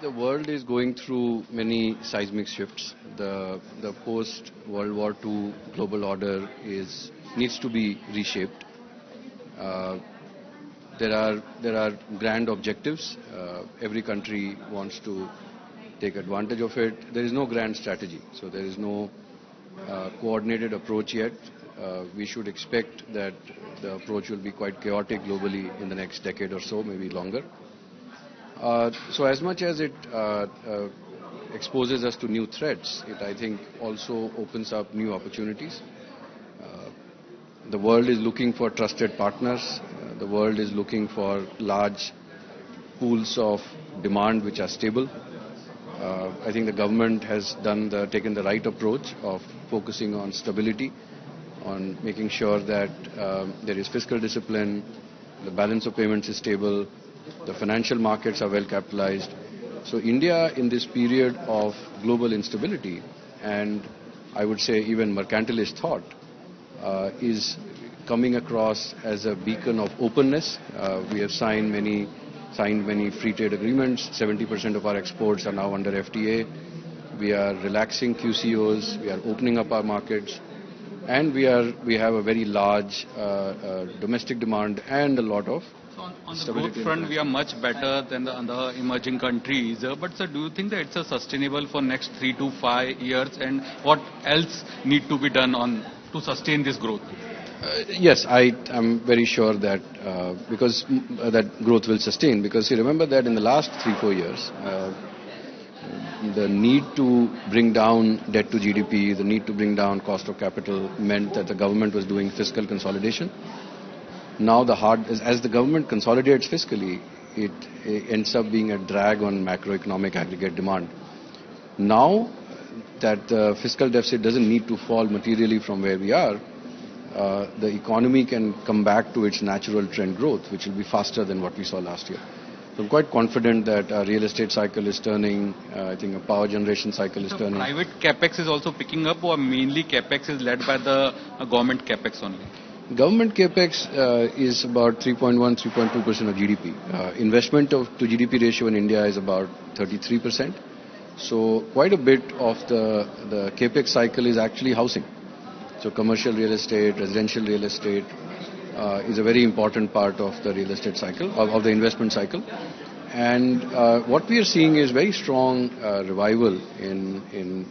The world is going through many seismic shifts. The post World War II global order needs to be reshaped. Uh, there are grand objectives. Every country wants to take advantage of it. There is no grand strategy, so there is no coordinated approach yet. We should expect that the approach will be quite chaotic globally in the next decade or so, maybe longer. So as much as it exposes us to new threats, it I think also opens up new opportunities. Uh, the world is looking for trusted partners. The world is looking for large pools of demand which are stable. I think the government has taken the right approach of focusing on stability, on making sure that there is fiscal discipline, the balance of payments is stable, the financial markets are well capitalized. So India in this period of global instability and I would say even mercantilist thought is coming across as a beacon of openness. We have signed many free trade agreements. 70% of our exports are now under FTA. We are relaxing QCOs. We are opening up our markets. And we have a very large domestic demand and a lot of on the growth front, we are much better than the other emerging countries. But sir, do you think that it's sustainable for next 3 to 5 years? And what else need to be done to sustain this growth? Yes, I am very sure that because that growth will sustain. Because you remember that in the last 3-4 years, the need to bring down debt to GDP, the need to bring down cost of capital meant that the government was doing fiscal consolidation. Now as the government consolidates fiscally, it ends up being a drag on macroeconomic aggregate demand. Now that the fiscal deficit doesn't need to fall materially from where we are, the economy can come back to its natural trend growth, which will be faster than what we saw last year. So I'm quite confident that our real estate cycle is turning. I think a power generation cycle is turning. Private capex is also picking up, or mainly capex is led by the government capex only? Government capex is about 3.1, 3.2% of GDP. Investment to GDP ratio in India is about 33%. So quite a bit of the capex cycle is actually housing. So commercial real estate, residential real estate is a very important part of the real estate cycle, of the investment cycle. And what we are seeing is very strong revival in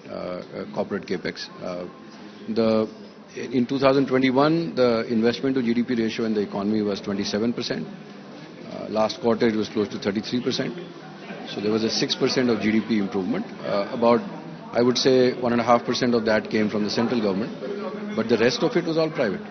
corporate capex. In 2021, the investment to GDP ratio in the economy was 27%. Last quarter, it was close to 33%. So there was a 6% of GDP improvement. I would say 1.5% of that came from the central government, but the rest of it was all private.